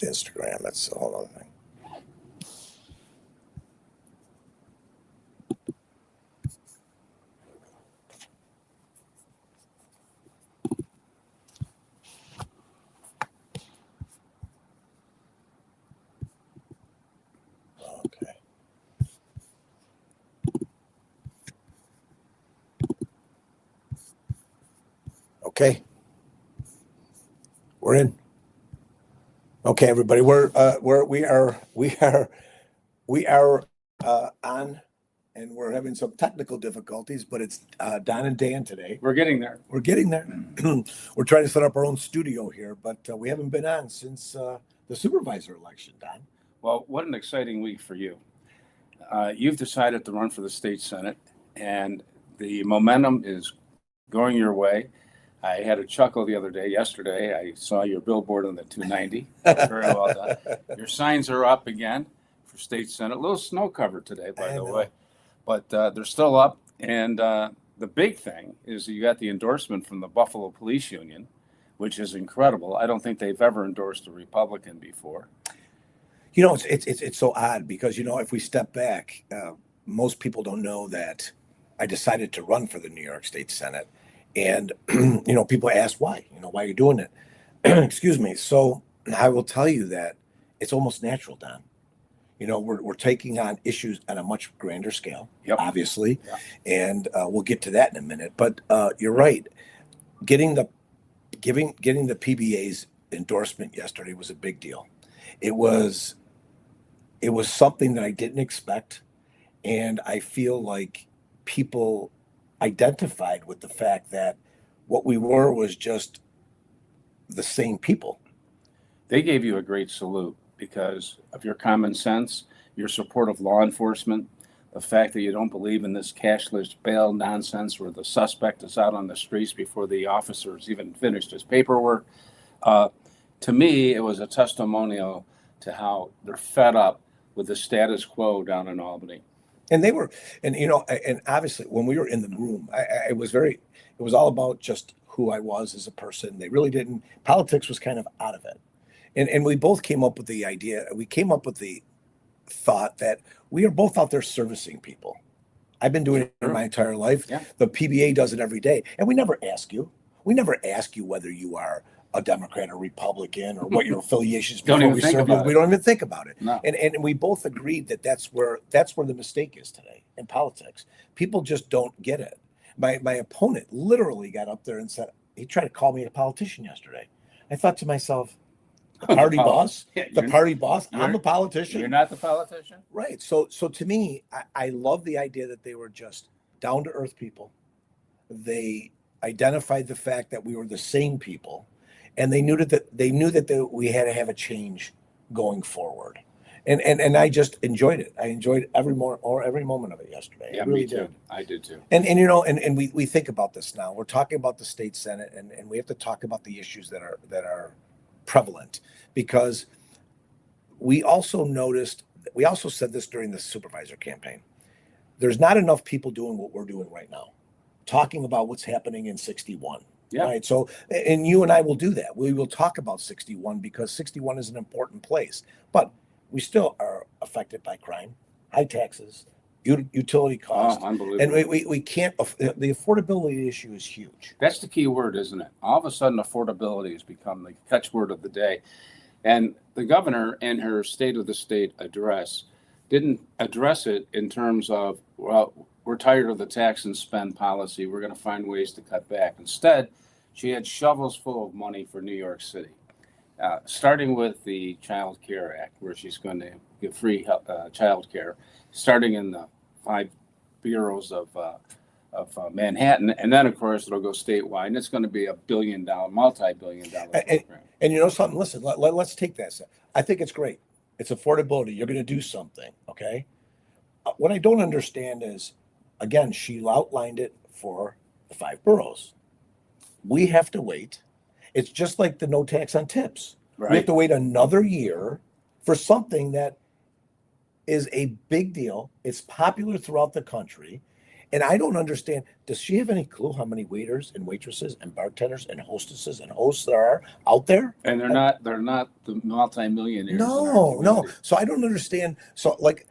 with Instagram. That's a whole other thing. Okay. Okay. We're in. Okay, everybody. We are on, and we're having some technical difficulties, but it's Don and Dan today. We're getting there. We're getting there. We're trying to set up our own studio here, but we haven't been on since the supervisor election, Don. Well, what an exciting week for you. You've decided to run for the state senate, and the momentum is going your way. I had a chuckle yesterday. I saw your billboard on the 290. Very well done. Your signs are up again for state senate. A little snow covered today, by the way, but they're still up. And the big thing is you got the endorsement from the Buffalo Police Union, which is incredible. I don't think they've ever endorsed a Republican before. You know, it's so odd because, you know, if we step back, most people don't know that I decided to run for the New York State Senate. And, you know, people ask why, why are you doing it? Excuse me. So I will tell you that it's almost natural, Don. You know, we're taking on issues on a much grander scale, obviously. Yeah. And we'll get to that in a minute. But you're right. Getting the PBA's endorsement yesterday was a big deal. It was something that I didn't expect. And I feel like people identified with the fact that what we were was just the same people. They gave you a great salute because of your common sense, your support of law enforcement, the fact that you don't believe in this cashless bail nonsense where the suspect is out on the streets before the officers even finished his paperwork. To me, it was a testimonial to how they're fed up with the status quo down in Albany. And they were, and obviously when we were in the room, it was all about just who I was as a person. They really didn't, politics was kind of out of it. And we both came up with the idea, we came up with the thought that we are both out there servicing people. I've been doing it my entire life. Yeah. The PBA does it every day. And we never ask you whether you are a Democrat or Republican or what your affiliations before we serve you. We don't even think about it. No. And we both agreed that that's where the mistake is today in politics. People just don't get it. My opponent literally got up there and said, he tried to call me a politician yesterday. I thought to myself, the party boss, I'm a politician. You're not the politician? Right. So to me, I love the idea that they were just down to earth people. They identified the fact that we were the same people. And they knew that we had to have a change going forward, and I just enjoyed it. I enjoyed every moment of it yesterday. Yeah, I really did. I did too. And we think about this now. We're talking about the state senate, and we have to talk about the issues that are prevalent, because we also said this during the supervisor campaign. There's not enough people doing what we're doing right now, talking about what's happening in 61. Yeah. Right. So, and you and I will do that. We will talk about 61 because 61 is an important place, but we still are affected by crime, high taxes, utility costs. Oh, unbelievable. And we can't, the affordability issue is huge. That's the key word, isn't it? All of a sudden, affordability has become the catchword of the day. And the governor in her State of the State address didn't address it in terms of, well, we're tired of the tax and spend policy. We're going to find ways to cut back. Instead, she had shovels full of money for New York City, starting with the Child Care Act, where she's going to give free child care, starting in the 5 boroughs of Manhattan. And then, of course, it'll go statewide. And it's going to be a multi-billion-dollar program. And you know something? Listen, let's take that. I think it's great. It's affordability. You're going to do something, okay? What I don't understand is, again, she outlined it for the 5 boroughs. We have to wait. It's just like the no tax on tips. Right. We have to wait another year for something that is a big deal. It's popular throughout the country. And I don't understand. Does she have any clue how many waiters and waitresses and bartenders and hostesses and hosts there are out there? And they're not the multimillionaires in our No, no. community. So I don't understand. So like,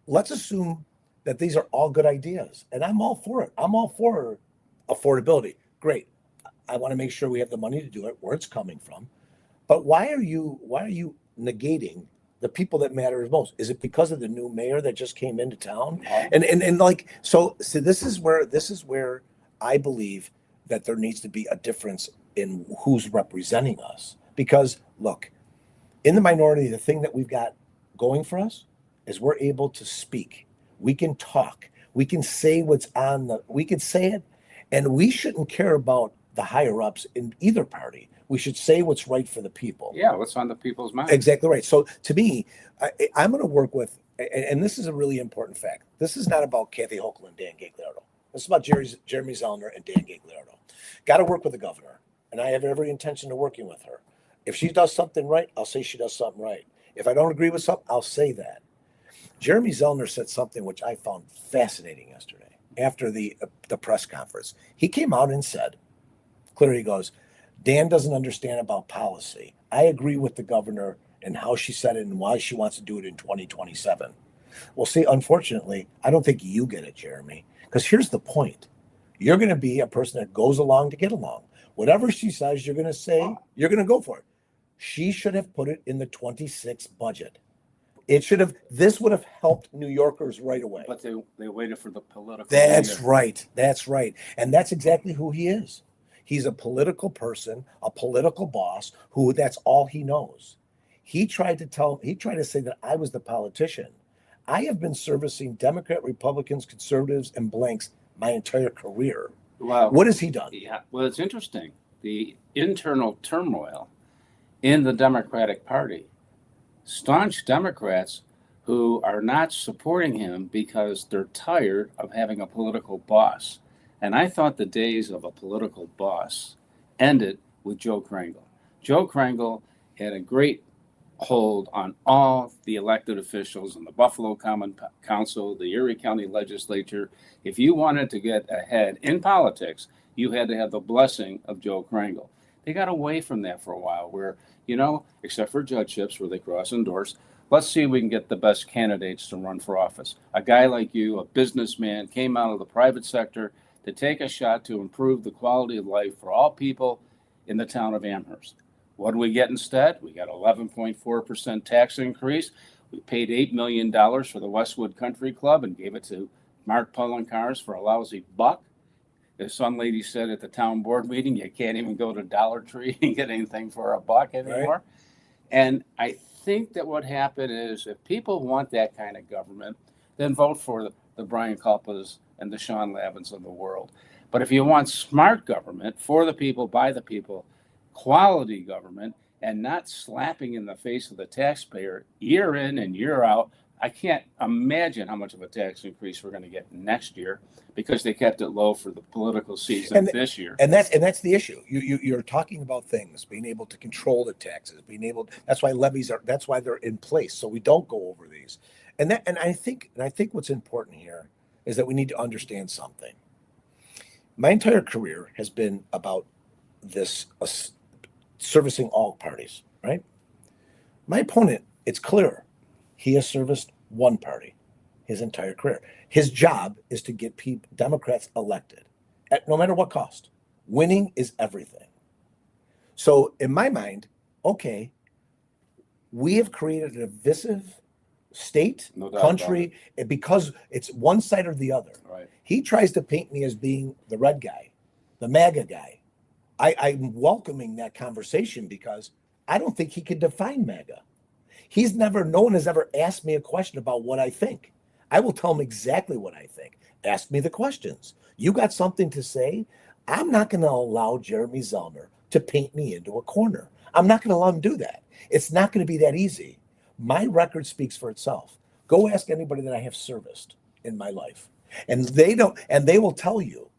let's assume that these are all good ideas, and I'm all for it. I'm all for affordability. Great. I want to make sure we have the money to do it, where it's coming from. But why are you negating the people that matter most? Is it because of the new mayor that just came into town? And like, so this is where I believe that there needs to be a difference in who's representing us. Because look, in the minority, the thing that we've got going for us is we're able to speak. We can talk. We can say we can say it, and we shouldn't care about the higher ups in either party. We should say what's right for the people. Yeah, what's on the people's mind? Exactly right. So to me, I'm going to work with, and this is a really important fact. This is not about Kathy Hochul and Dan Gagliardo. This is about Jeremy Zellner and Dan Gagliardo. Got to work with the governor, and I have every intention of working with her. If she does something right, I'll say she does something right. If I don't agree with something, I'll say that. Jeremy Zellner said something which I found fascinating yesterday after the press conference. He came out and said, clearly he goes, Dan doesn't understand about policy. I agree with the governor and how she said it and why she wants to do it in 2027. Well, see, unfortunately, I don't think you get it, Jeremy, because here's the point. You're going to be a person that goes along to get along. Whatever she says, you're going to say, you're going to go for it. She should have put it in the 26 budget. This would have helped New Yorkers right away. But they waited for the political. That's leader. right. That's right. And that's exactly who he is. He's a political person, a political boss who that's all he knows. He tried to say that I was the politician. I have been servicing Democrat, Republicans, conservatives, and blanks my entire career. Wow. What has he done? Yeah. Well, it's interesting. The internal turmoil in the Democratic Party. Staunch Democrats who are not supporting him because they're tired of having a political boss. And I thought the days of a political boss ended with Joe Krangle. Joe Krangle had a great hold on all the elected officials in the Buffalo Common Council, the Erie County Legislature. If you wanted to get ahead in politics, you had to have the blessing of Joe Krangle. They got away from that for a while where, except for judgeships where they cross endorse, let's see if we can get the best candidates to run for office. A guy like you, a businessman, came out of the private sector to take a shot to improve the quality of life for all people in the town of Amherst. What do we get instead? We got 11.4% tax increase. We paid $8 million for the Westwood Country Club and gave it to Mark Poloncarz for a lousy buck. As some lady said at the town board meeting, you can't even go to Dollar Tree and get anything for a buck anymore. Right. And I think that what happened is if people want that kind of government, then vote for the Brian Culpas and the Sean Lavins of the world. But if you want smart government for the people, by the people, quality government, and not slapping in the face of the taxpayer year in and year out, I can't imagine how much of a tax increase we're going to get next year because they kept it low for the political season this year. And that's the issue. You're talking about things, being able to control the taxes, that's why levies that's why they're in place. So we don't go over these. And I think what's important here is that we need to understand something. My entire career has been about this servicing all parties, right? My opponent, it's clear. He has serviced one party his entire career. His job is to get Democrats elected at no matter what cost. Winning is everything. So in my mind, okay, we have created a divisive state, country, because it's one side or the other. Right. He tries to paint me as being the red guy, the MAGA guy. I'm welcoming that conversation because I don't think he could define MAGA. No one has ever asked me a question about what I think. I will tell him exactly what I think. Ask me the questions. You got something to say? I'm not going to allow Jeremy Zellner to paint me into a corner. I'm not going to allow him to do that. It's not going to be that easy. My record speaks for itself. Go ask anybody that I have serviced in my life. And they will tell you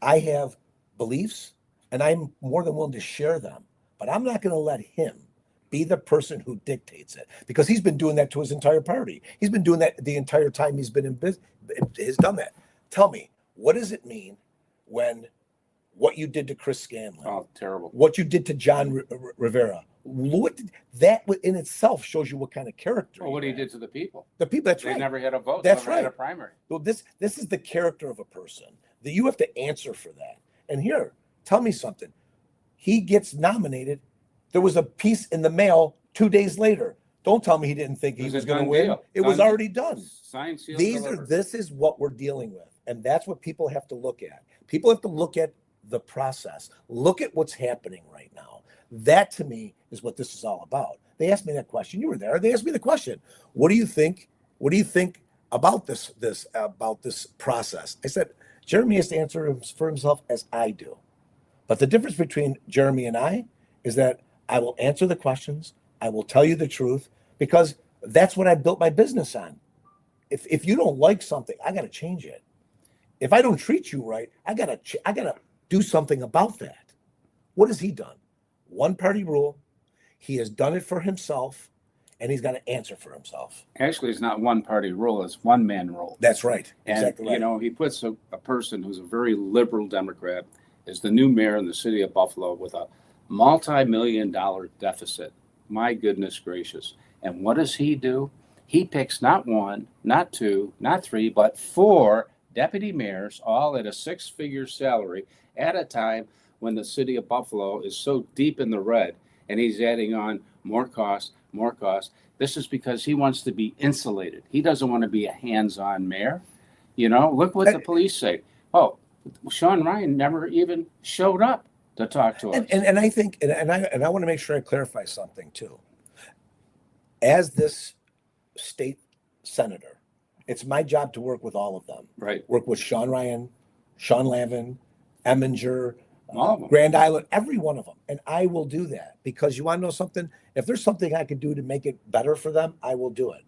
I have beliefs and I'm more than willing to share them, but I'm not going to let him be the person who dictates it because he's been doing that to his entire party. He's been doing that the entire time he's been in business. He's done that. Tell me, what does it mean when what you did to Chris Scanlon, Oh, terrible. what you did to John Rivera, that in itself shows you what kind of character. Well, what he you have. did to the people. The people. That's They right. never had a vote. That's never had a right. primary. Well, this is the character of a person that you have to answer for that. And here, tell me something. He gets nominated. There was a piece in the mail 2 days later. Don't tell me he didn't think It he was was a going to done win. deal. It was Done- already done. Signed, sealed, These delivered. this is what we're dealing with. And that's what people have to look at. People have to look at the process. Look at what's happening right now. That to me is what this is all about. They asked me that question. You were there. They asked me the question. What do you think? What do you think about this process? I said, Jeremy has to answer for himself as I do. But the difference between Jeremy and I is that I will answer the questions. I will tell you the truth because that's what I built my business on. If you don't like something, I got to change it. If I don't treat you right, I gotta do something about that. What has he done? One party rule. He has done it for himself, and he's got to answer for himself. Actually, it's not one party rule, it's one man rule. That's right. And, Exactly right. you know, he puts a person who's a very liberal Democrat as the new mayor in the city of Buffalo with a multi-million-dollar deficit. My goodness gracious. And what does he do? He picks not one, not two, not three, but four deputy mayors, all at a six-figure salary at a time when the city of Buffalo is so deep in the red, and he's adding on more costs, more costs. This is because he wants to be insulated. He doesn't want to be a hands-on mayor. You know, look what the police say. Oh, Sean Ryan never even showed up to talk to us. And I think and I want to make sure I clarify something too. As this state senator, it's my job to work with all of them. Right. Work with Sean Ryan, Sean Lavin, Eminger, All of them. Grand Island, every one of them. And I will do that because you want to know something? If there's something I could do to make it better for them, I will do it.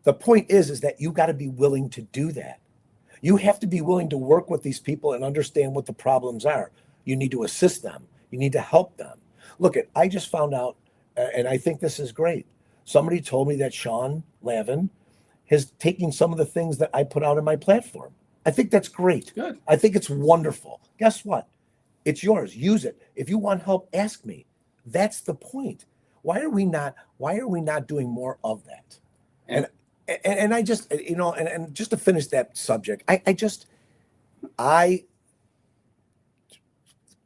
The point is that you got to be willing to do that. You have to be willing to work with these people and understand what the problems are. You need to assist them. You need to help them. Look, I just found out, and I think this is great. Somebody told me that Sean Lavin is taking some of the things that I put out in my platform. I think that's great. Good. I think it's wonderful. Guess what? It's yours. Use it. If you want help, ask me. That's the point. Why are we not doing more of that? And I just, you know, and just to finish that subject,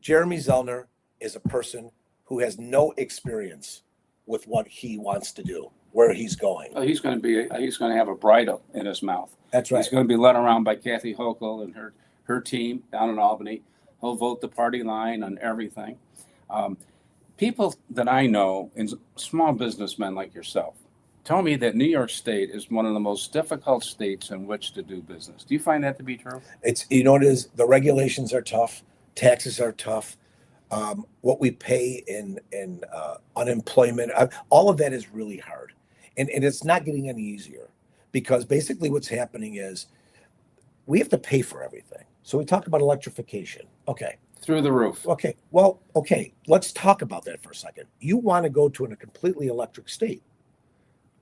Jeremy Zellner is a person who has no experience with what he wants to do, where he's going. Oh, he's going to have a bridle in his mouth. That's right. He's going to be led around by Kathy Hochul and her team down in Albany. He'll vote the party line on everything. People that I know, and small businessmen like yourself, tell me that New York State is one of the most difficult states in which to do business. Do you find that to be true? It's, you know, it is. The regulations are tough. Taxes are tough. What we pay in unemployment, all of that is really hard. And it's not getting any easier because basically what's happening is we have to pay for everything. So we talk about electrification. Okay. Through the roof. Okay. Well, okay. Let's talk about that for a second. You want to go to a completely electric state.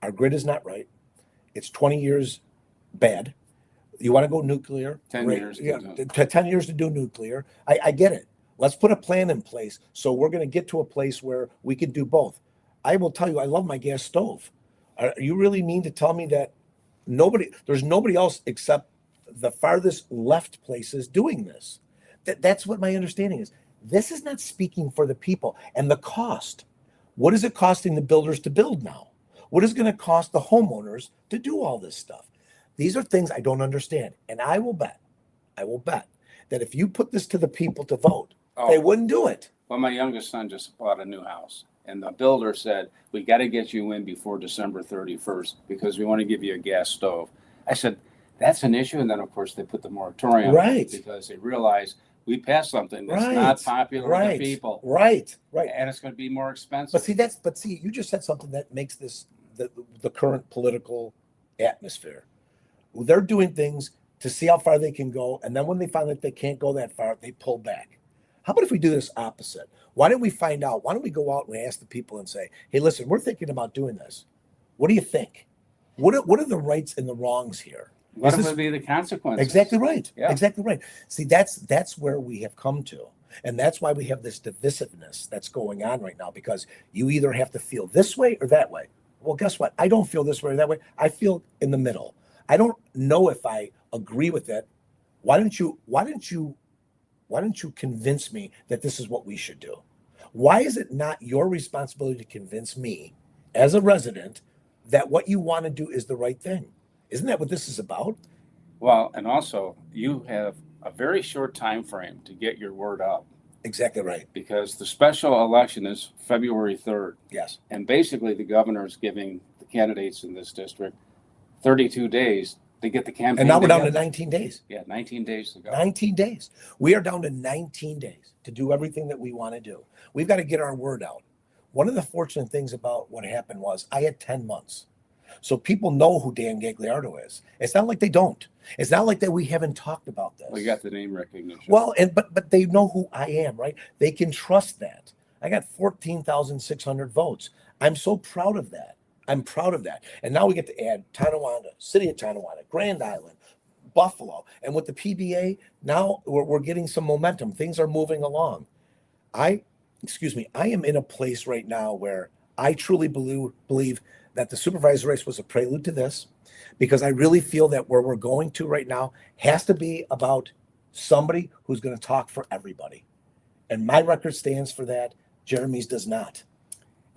Our grid is not right. It's 20 years bad. You want to go nuclear? 10 Great. years. Yeah, 10 years to do nuclear. I get it. Let's put a plan in place. So we're going to get to a place where we can do both. I will tell you, I love my gas stove. You really mean to tell me that there's nobody else except the farthest left places doing this? That's what my understanding is. This is not speaking for the people and the cost. What is it costing the builders to build now? What is it going to cost the homeowners to do all this stuff? These are things I don't understand. And I will bet that if you put this to the people to vote, they wouldn't do it. Well, my youngest son just bought a new house, and the builder said, we got to get you in before December 31st because we want to give you a gas stove. I said, that's an issue. And then, of course, they put the moratorium on it because they realized we passed something that's not popular with the people. Right. And it's going to be more expensive. But see, you just said something that makes this the current political atmosphere. They're doing things to see how far they can go, and then when they find that they can't go that far, they pull back. How about if we do this opposite? Why don't we find out? Why don't we go out and ask the people and say, hey, listen, we're thinking about doing this. What do you think? What are the rights and the wrongs here? What Is this- would be the consequences? Exactly right. Yeah. Exactly right. See, that's where we have come to. And that's why we have this divisiveness that's going on right now, because you either have to feel this way or that way. Well, guess what? I don't feel this way or that way. I feel in the middle. I don't know if I agree with it. Why don't you convince me that this is what we should do? Why is it not your responsibility to convince me as a resident that what you want to do is the right thing? Isn't that what this is about? Well, and also you have a very short time frame to get your word out Exactly right. because the special election is February 3rd. Yes. And basically the governor is giving the candidates in this district 32 days to get the campaign. And now we're down to together. 19 days. Yeah, 19 days to go. 19 days. We are down to 19 days to do everything that we want to do. We've got to get our word out. One of the fortunate things about what happened was I had 10 months. So people know who Dan Gagliardo is. It's not like they don't. It's not like that we haven't talked about this. We got the name recognition. Well, but they know who I am, right? They can trust that. I got 14,600 votes. I'm so proud of that. I'm proud of that. And now we get to add Tonawanda, City of Tonawanda, Grand Island, Buffalo. And with the PBA, now we're getting some momentum. Things are moving along. I am in a place right now where I truly believe that the supervisor race was a prelude to this, because I really feel that where we're going to right now has to be about somebody who's going to talk for everybody. And my record stands for that. Jeremy's does not.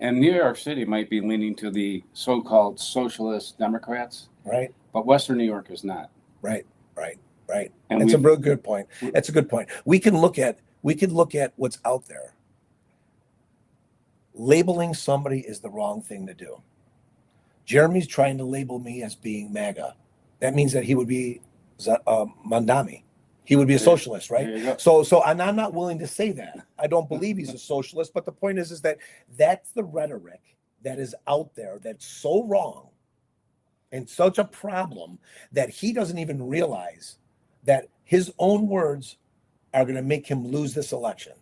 And New York City might be leaning to the so-called socialist Democrats, Right, but Western New York is not. right. And That's a we- real good point. That's a good point. We can look at what's out there. Labeling somebody is the wrong thing to do. Jeremy's trying to label me as being MAGA. That means that he would be Mandami. He would be a socialist, right? There you go. So, and I'm not willing to say that. I don't believe he's a socialist. But the point is that that's the rhetoric that is out there that's so wrong and such a problem that he doesn't even realize that his own words are going to make him lose this election.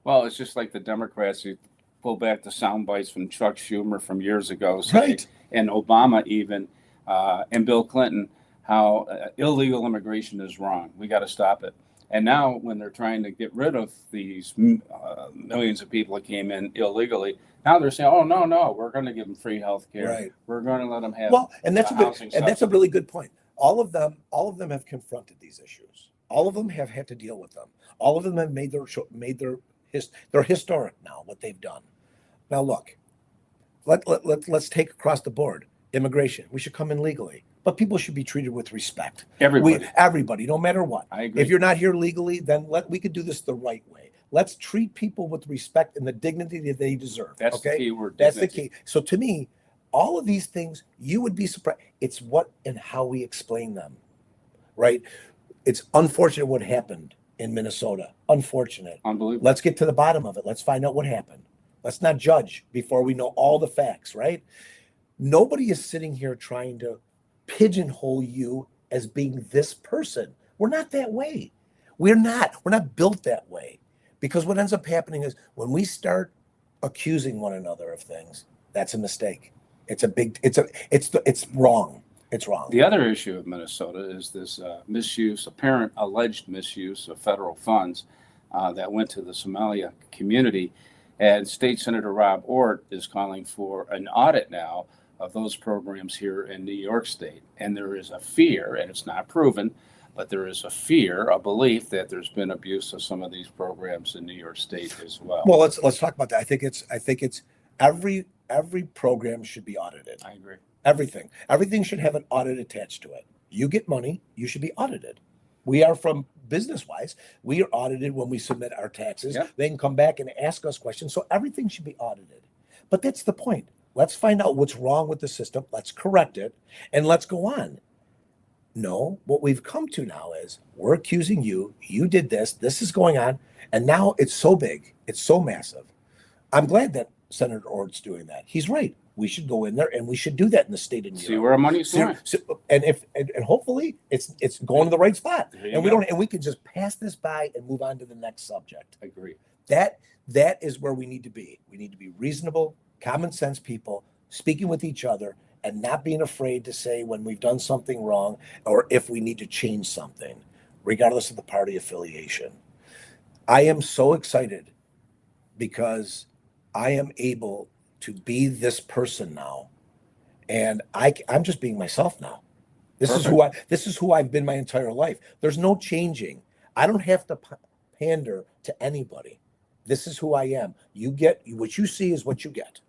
Well, it's just like the Democrats who pull back the sound bites from Chuck Schumer from years ago, saying, Right. and Obama even, and Bill Clinton, how illegal immigration is wrong. We got to stop it. And now when they're trying to get rid of these millions of people that came in illegally, now they're saying, oh, no, we're going to give them free health care. Right. We're going to let them have Well, and that's housing and that's a subsidy. really good point. All of them have confronted these issues. All of them have had to deal with them. All of them have made they're historic now what they've done. Now look, let's take across the board immigration. We should come in legally, but people should be treated with respect. Everybody, no matter what. I agree. If you're not here legally, then we could do this the right way. Let's treat people with respect and the dignity that they deserve. That's okay? the key word. That's the dignity. key. So to me, all of these things, you would be surprised. It's what and how we explain them, right? It's unfortunate what happened in Minnesota. Unfortunate. Unbelievable. Let's get to the bottom of it. Let's find out what happened. Let's not judge before we know all the facts, right? Nobody is sitting here trying to pigeonhole you as being this person. We're not that way. We're not built that way. Because what ends up happening is when we start accusing one another of things, that's a mistake. It's wrong. It's wrong. The other issue of Minnesota is this apparent alleged misuse of federal funds that went to the Somalia community. And State Senator Rob Ort is calling for an audit now of those programs here in New York State. And there is a fear, and it's not proven, but there is a belief that there's been abuse of some of these programs in New York State as well. Well, let's talk about that. I think it's every program should be audited. I agree. Everything should have an audit attached to it. You get money, you should be audited. We are from business-wise, we are audited when we submit our taxes. Yeah. They can come back and ask us questions. So everything should be audited. But that's the point. Let's find out what's wrong with the system. Let's correct it and let's go on. No, what we've come to now is we're accusing you. You did this. This is going on. And now it's so big. It's so massive. I'm glad that Senator Ort's doing that. He's right. We should go in there and we should do that in the state of New York. See where our money's going. And hopefully it's going to the right spot. There you And we go. don't and we can just pass this by and move on to the next subject. I agree. That is where we need to be. We need to be reasonable, common sense people speaking with each other and not being afraid to say when we've done something wrong or if we need to change something, regardless of the party affiliation. I am so excited because I am able to be this person now, and I'm just being myself now. This is who I've been my entire life. There's no changing. I don't have to pander to anybody. This is who I am. You get what you see is what you get.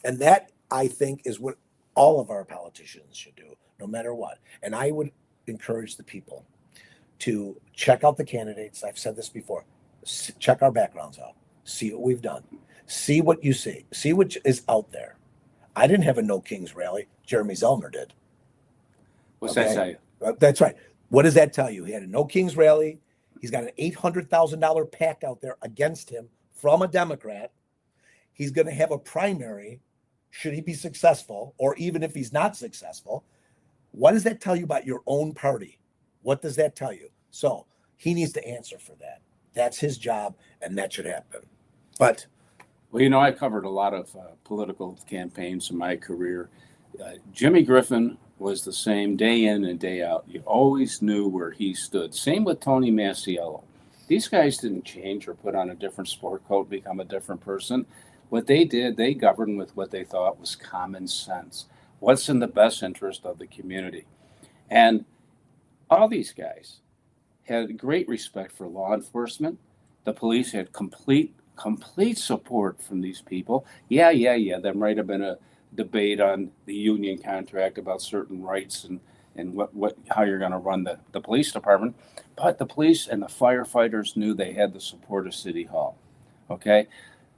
And that, I think, is what all of our politicians should do, no matter what. And I would encourage the people to check out the candidates. I've said this before. Check our backgrounds out. See what we've done. See what you see. See what is out there. I didn't have a No Kings rally. Jeremy Zellner did. What's that tell you? That's right. What does that tell you? He had a No Kings rally. He's got an $800,000 PAC out there against him from a Democrat. He's going to have a primary should he be successful, or even if he's not successful. What does that tell you about your own party? What does that tell you? So he needs to answer for that. That's his job, and that should happen. But well, you know, I covered a lot of political campaigns in my career. Jimmy Griffin was the same day in and day out. You always knew where he stood. Same with Tony Masiello. These guys didn't change or put on a different sport coat, become a different person. What they did, they governed with what they thought was common sense. What's in the best interest of the community? And all these guys had great respect for law enforcement. The police had complete support from these people. Yeah. There might have been a debate on the union contract about certain rights and how you're going to run the police department. But the police and the firefighters knew they had the support of City Hall. Okay?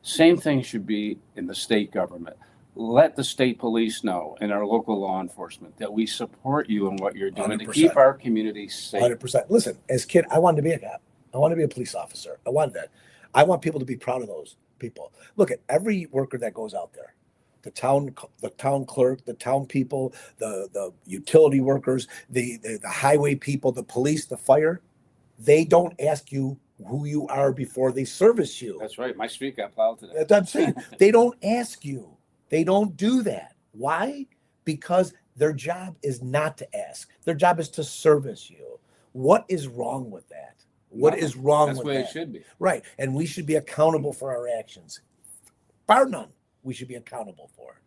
Same thing should be in the state government. Let the state police know and our local law enforcement that we support you in what you're doing 100%. to keep our community safe. 100%. Listen, as a kid, I wanted to be a cop. I wanted to be a police officer. I wanted that. I want people to be proud of those people. Look at every worker that goes out there. The town clerk, the town people, the utility workers, the highway people, the police, the fire. They don't ask you who you are before they service you. That's right. My street got plowed today. That's what I'm saying. They don't ask you. They don't do that. Why? Because their job is not to ask. Their job is to service you. What is wrong with that? What is wrong with that? That's the way it should be. Right. And we should be accountable for our actions. Bar none, we should be accountable for.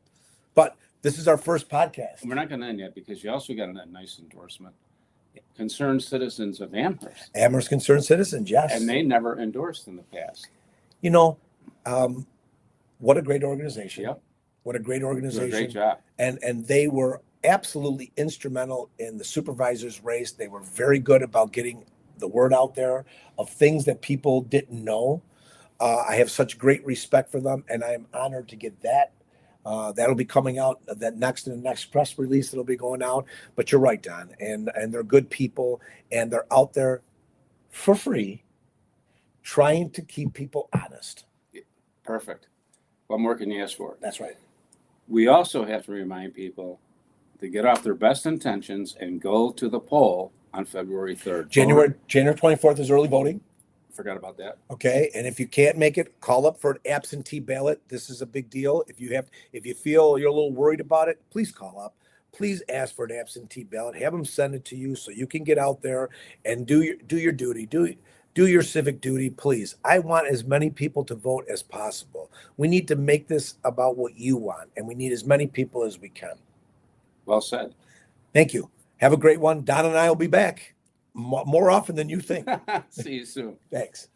But this is our first podcast. We're not going to end yet because you also got a nice endorsement. Concerned citizens of Amherst. Amherst Concerned Citizens, yes. And they never endorsed in the past. You know, what a great organization. Yep. What a great Did a organization. great job. And they were absolutely instrumental in the supervisor's race. They were very good about getting the word out there of things that people didn't know. I have such great respect for them, and I am honored to get that. That'll be coming out that next in the next press release that'll be going out. But you're right, Don, and they're good people, and they're out there for free, trying to keep people honest. Perfect. What more can you ask for? That's right. We also have to remind people to get off their best intentions and go to the poll on February 3rd. January 24th is early voting. Forgot about that. Okay. And if you can't make it, call up for an absentee ballot. This is a big deal. If you feel you're a little worried about it, please call up. Please ask for an absentee ballot. Have them send it to you so you can get out there and do your duty. Do your civic duty, please. I want as many people to vote as possible. We need to make this about what you want, and we need as many people as we can. Well said. Thank you. Have a great one. Don and I will be back more often than you think. See you soon. Thanks.